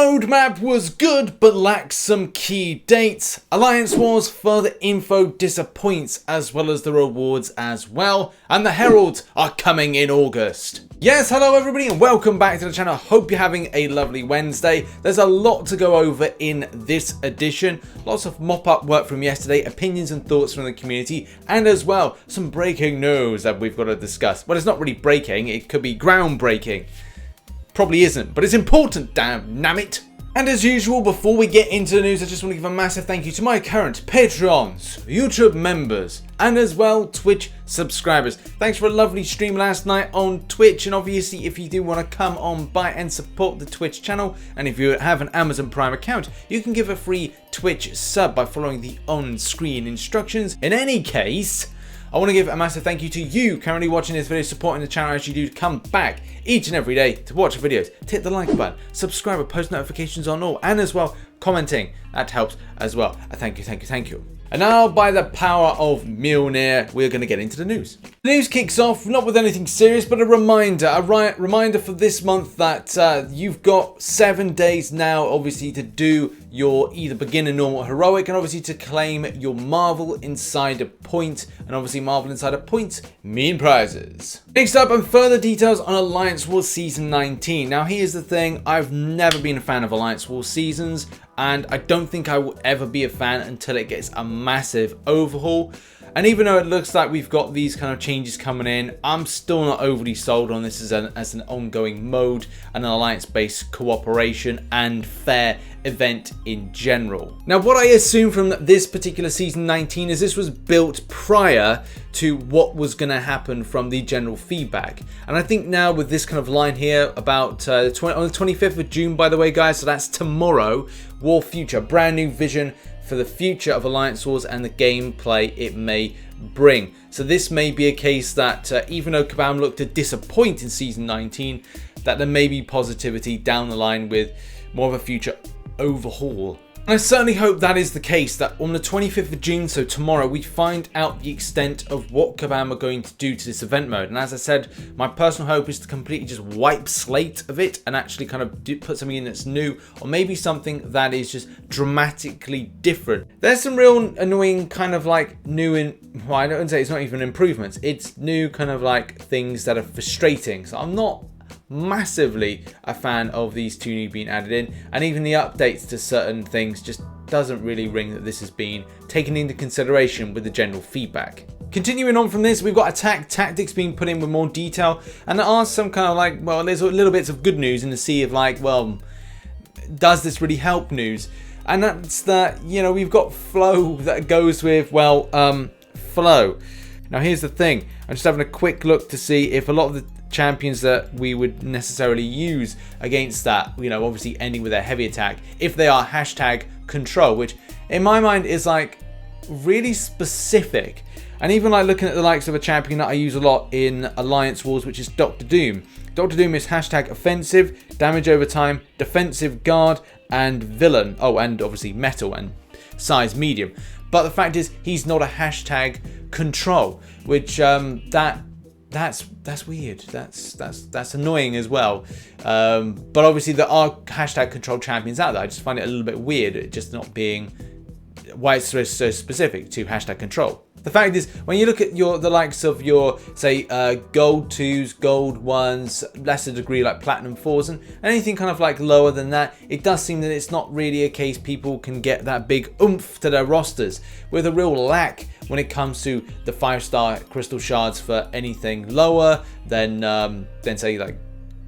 roadmap was good but lacks some key dates. Alliance Wars further info disappoints as well as the rewards as well. And the Heralds are coming in August. Yes, hello everybody and welcome back to the channel. Hope you're having a lovely Wednesday. There's a lot to go over in this edition. Lots of mop-up work from yesterday, opinions and thoughts from the community, and as well, some breaking news that we've got to discuss. Well, it's not really breaking, it could be groundbreaking. Probably isn't, but it's important, damn it. And as usual, before we get into the news, I just want to give a massive thank you to my current Patreons, YouTube members, and as well Twitch subscribers. Thanks for a lovely stream last night on Twitch, and obviously if you do want to come on by and support the Twitch channel, and if you have an Amazon Prime account, you can give a free Twitch sub by following the on-screen instructions. In any case, I want to give a massive thank you to you currently watching this video, supporting the channel as you do come back each and every day to watch videos. Hit the like button, subscribe with post notifications on all, and as well commenting. That helps as well. Thank you. And now, by the power of Mjolnir, we're going to get into the news. The news kicks off not with anything serious, but a reminder for this month that you've got 7 days now, obviously, to do your either beginner, normal, heroic, and obviously to claim your Marvel Insider point, and obviously Marvel Insider points mean prizes. Next up, and further details on Alliance Wars Season 19. Now, here's the thing: I've never been a fan of Alliance Wars seasons, and I don't think I will ever be a fan until it gets a massive overhaul. And even though it looks like we've got these kind of changes coming in, I'm still not overly sold on this as an ongoing mode, an alliance-based cooperation and fair event in general. Now, what I assume from this particular season 19 is this was built prior to what was going to happen from the general feedback. And I think now with this kind of line here about on the 25th of June, by the way, guys, so that's tomorrow, War Future, brand new vision for the future of Alliance Wars and the gameplay it may bring. So this may be a case that even though Kabam looked to disappoint in season 19, that there may be positivity down the line with more of a future overhaul. And I certainly hope that is the case, that on the 25th of June, so tomorrow, we find out the extent of what Kabam are going to do to this event mode. And as I said, my personal hope is to completely just wipe slate of it and actually kind of put something in that's new, or maybe something that is just dramatically different. There's some real annoying kind of like new, well, I don't say it's not even improvements, it's new kind of like things that are frustrating. So I'm not massively a fan of these two new being added in, and even the updates to certain things just doesn't really ring that this has been taken into consideration with the general feedback. Continuing on from this, we've got attack tactics being put in with more detail, and there are some kind of like, well, there's little bits of good news in the sea of like, well, does this really help news? And that's that, you know, we've got flow that goes with, well, flow. Now here's the thing, I'm just having a quick look to see if a lot of the champions that we would necessarily use against that, you know, obviously ending with a heavy attack, if they are hashtag control, which in my mind is like really specific. And even like looking at the likes of a champion that I use a lot in Alliance Wars, which is Dr. Doom. Dr. Doom is hashtag offensive, damage over time, defensive guard, and villain. Oh, and obviously metal and size medium. But the fact is, he's not a hashtag control, which that's weird. That's annoying as well. But obviously there are hashtag control champions out there. I just find it a little bit weird, it just not being why it's so specific to hashtag control. The fact is, when you look at the likes of your, say, gold 2s, gold 1s, lesser degree like platinum 4s, and anything kind of like lower than that, it does seem that it's not really a case people can get that big oomph to their rosters, with a real lack when it comes to the 5-star crystal shards for anything lower than say like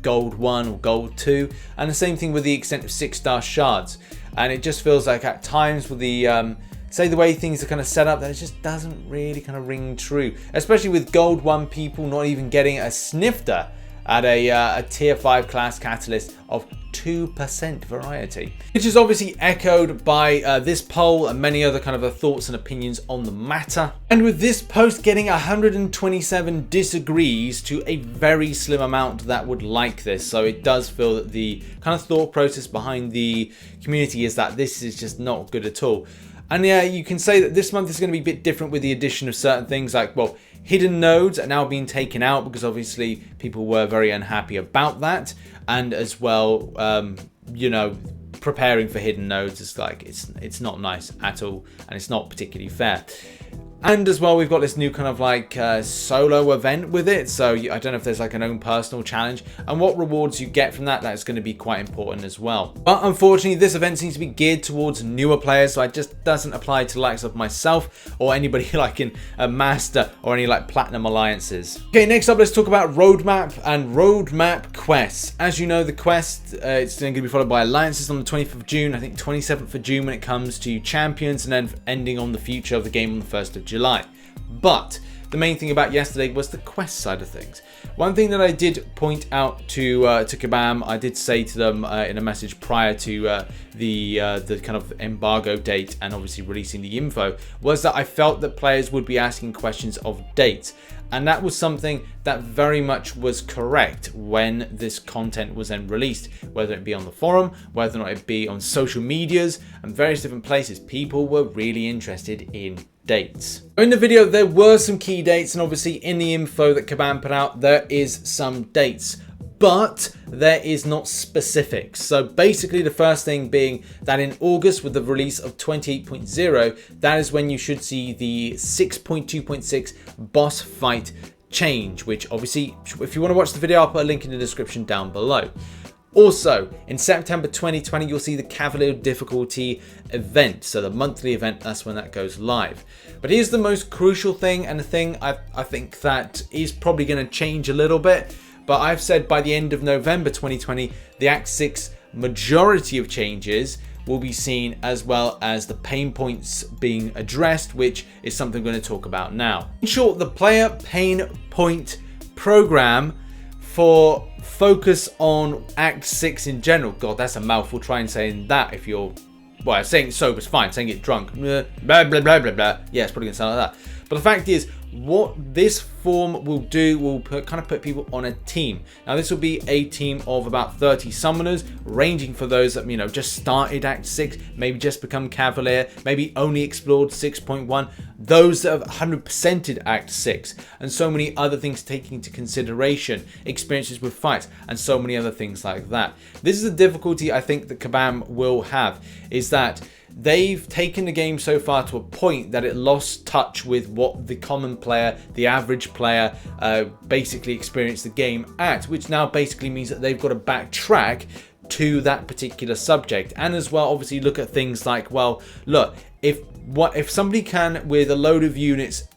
gold 1 or gold 2, and the same thing with the extent of 6-star shards. And it just feels like at times with the say the way things are kind of set up, that it just doesn't really kind of ring true, especially with gold 1 people not even getting a snifter at a tier 5 class catalyst of 2% variety, which is obviously echoed by this poll and many other kind of thoughts and opinions on the matter. And with this post getting 127 disagrees to a very slim amount that would like this, so it does feel that the kind of thought process behind the community is that this is just not good at all. And yeah, you can say that this month is going to be a bit different with the addition of certain things like, well, hidden nodes are now being taken out because obviously people were very unhappy about that. And as well, you know, preparing for hidden nodes is like, it's not nice at all, and it's not particularly fair. And as well, we've got this new kind of like solo event with it. So I don't know if there's like an own personal challenge, and what rewards you get from that, that's going to be quite important as well. But unfortunately, this event seems to be geared towards newer players, so it just doesn't apply to the likes of myself or anybody like in a master or any like platinum alliances. Okay, next up, let's talk about roadmap and roadmap quests. As you know, the quest, it's going to be followed by alliances on the 20th of June, I think 27th of June when it comes to champions, and then ending on the future of the game on the 1st of July. But the main thing about yesterday was the quest side of things. One thing that I did point out to Kabam, I did say to them in a message prior to the kind of embargo date and obviously releasing the info, was that I felt that players would be asking questions of dates. And that was something that very much was correct when this content was then released, whether it be on the forum, whether or not it be on social medias and various different places. People were really interested in dates. In the video, there were some key dates, and obviously in the info that Kabam put out, there is some dates, but there is not specifics. So basically the first thing being that in August, with the release of 28.0, that is when you should see the 6.2.6 boss fight change, which obviously, if you want to watch the video, I'll put a link in the description down below. Also, in September 2020, you'll see the Cavalier difficulty event. So the monthly event, that's when that goes live. But here's the most crucial thing, and the thing I think that is probably going to change a little bit. But I've said by the end of November 2020, the Act 6 majority of changes will be seen, as well as the pain points being addressed, which is something I'm going to talk about now. In short, the player pain point program for focus on Act 6 in general. God, that's a mouthful. Try and saying that if you're, well, saying it sober is fine. Saying it drunk, blah, blah, blah, blah, blah. Yeah, it's probably going to sound like that. But the fact is, what this form will do will kind of put people on a team. Now, this will be a team of about 30 summoners, ranging for those that, you know, just started Act 6, maybe just become Cavalier, maybe only explored 6.1, those that have 100%ed Act 6, and so many other things taking into consideration, experiences with fights, and so many other things like that. This is the difficulty I think that Kabam will have, is that they've taken the game so far to a point that it lost touch with what the common player, the average player, basically experienced the game at, which now basically means that they've got to backtrack to that particular subject. And as well, obviously look at things like, well, look, if somebody can, with a load of units,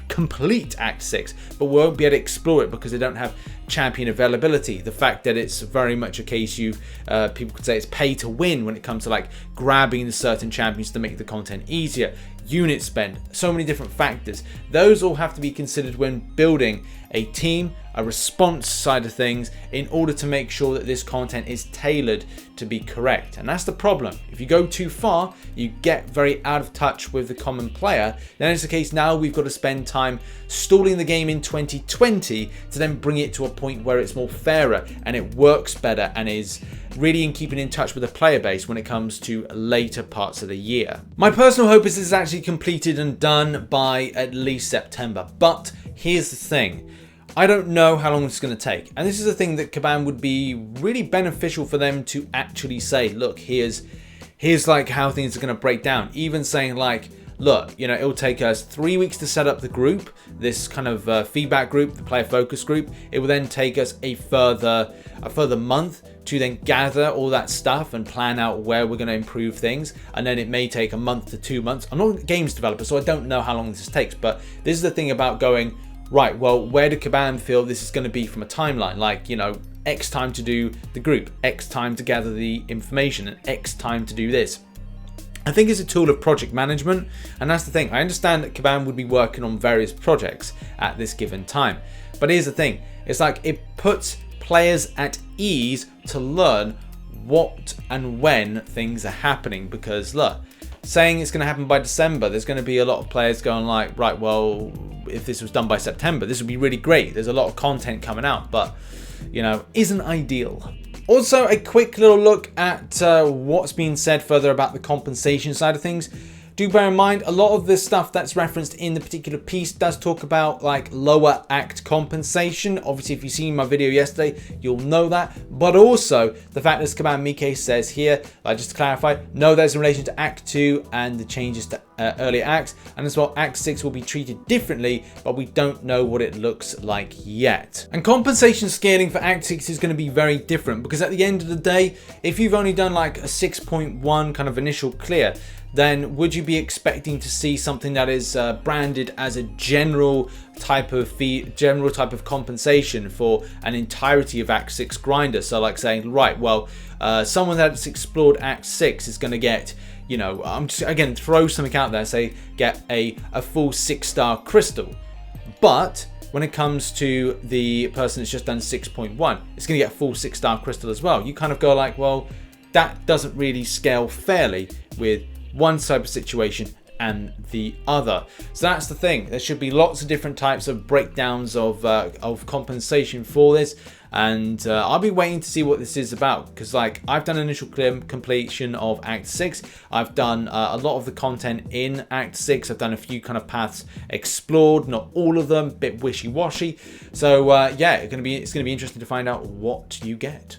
complete Act 6, but won't be able to explore it because they don't have champion availability. The fact that it's very much a case people could say it's pay to win when it comes to like grabbing certain champions to make the content easier, unit spend, so many different factors. Those all have to be considered when building a team, a response side of things, in order to make sure that this content is tailored to be correct. And that's the problem. If you go too far, you get very out of touch with the common player. Then it's the case now we've got to spend time stalling the game in 2020 to then bring it to a point where it's more fairer and it works better and is really in keeping in touch with the player base when it comes to later parts of the year. My personal hope is this is actually completed and done by at least September. But here's the thing. I don't know how long it's going to take. And this is a thing that Kabam would be really beneficial for them to actually say, look, here's like how things are going to break down. Even saying like, look, you know, it'll take us 3 weeks to set up the group, this kind of feedback group, the player focus group. It will then take us a further month to then gather all that stuff and plan out where we're going to improve things. And then it may take a month to 2 months. I'm not a games developer, so I don't know how long this takes. But this is the thing about going, right, well, where do Kabam feel this is going to be from a timeline? Like, you know, X time to do the group, X time to gather the information, and X time to do this. I think it's a tool of project management, and that's the thing. I understand that Kabam would be working on various projects at this given time. But here's the thing. It's like it puts players at ease to learn what and when things are happening, because look, saying it's going to happen by December, there's going to be a lot of players going like, right, well, if this was done by September, this would be really great. There's a lot of content coming out, but, you know, isn't ideal. Also, a quick little look at what's being said further about the compensation side of things. Do bear in mind, a lot of this stuff that's referenced in the particular piece does talk about like lower act compensation. Obviously, if you've seen my video yesterday, you'll know that. But also the fact this command Mike says here, just to clarify, no, there's in relation to Act 2 and the changes to earlier acts, and as well Act 6 will be treated differently, but we don't know what it looks like yet. And compensation scaling for Act 6 is going to be very different, because at the end of the day, if you've only done like a 6.1 kind of initial clear, then would you be expecting to see something that is branded as a general type of fee, general type of compensation for an entirety of Act 6 grinder? So like saying, right, well, someone that's explored Act 6 is going to get, you know, I'm just, again, throw something out there, say get a full 6-star crystal. But when it comes to the person that's just done 6.1, it's going to get a full 6-star crystal as well. You kind of go like, well, that doesn't really scale fairly with one type of situation and the other. So that's the thing. There should be lots of different types of breakdowns of compensation for this, and I'll be waiting to see what this is about, because like I've done initial completion of Act 6. I've done a lot of the content in Act 6. I've done a few kind of paths explored, not all of them, bit wishy-washy. So yeah, it's gonna be interesting to find out what you get.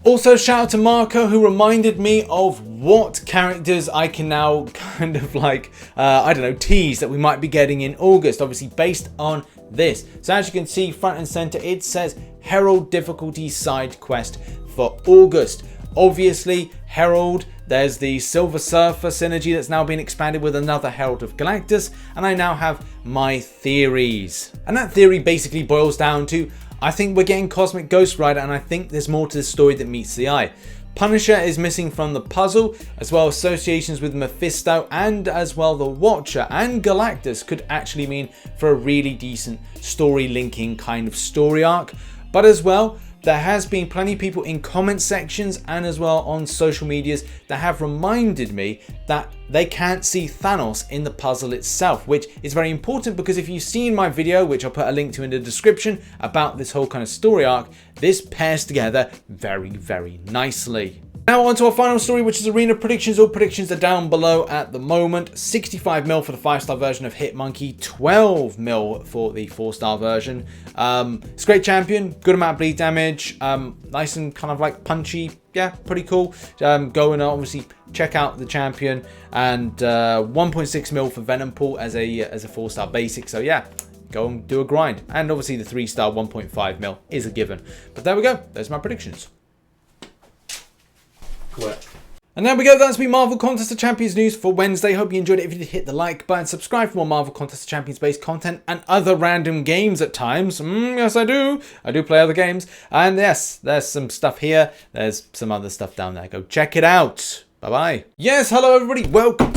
Also, shout out to Marco, who reminded me of what characters I can now kind of like, I don't know, tease that we might be getting in August, obviously based on this. So as you can see, front and center, it says Herald difficulty side quest for August. Obviously, Herald, there's the Silver Surfer synergy that's now been expanded with another Herald of Galactus, and I now have my theories. And that theory basically boils down to, I think we're getting Cosmic Ghost Rider, and I think there's more to the story that meets the eye. Punisher is missing from the puzzle, as well as associations with Mephisto, and as well the Watcher and Galactus could actually mean for a really decent story linking kind of story arc. But as well, there has been plenty of people in comment sections and as well on social medias that have reminded me that they can't see Thanos in the puzzle itself, which is very important, because if you've seen my video, which I'll put a link to in the description, about this whole kind of story arc, this pairs together very, very nicely. Now on to our final story, which is arena predictions. All predictions are down below at the moment. 65 mil for the 5-star version of Hitmonkey, 12 mil for the 4-star version. It's a great champion, good amount of bleed damage, nice and kind of like punchy. Yeah, pretty cool. Go and obviously check out the champion, and 1.6 mil for Venom Pool as a 4-star basic. So yeah, go and do a grind. And obviously the 3-star 1.5 mil is a given. But there we go. There's my predictions. Correct. And there we go, that's been Marvel Contest of Champions news for Wednesday. Hope you enjoyed it. If you did, hit the like button, subscribe for more Marvel Contest of Champions based content and other random games at times. Yes, I do. I do play other games. And yes, there's some stuff here. There's some other stuff down there. Go check it out. Bye-bye. Yes, hello everybody. Welcome.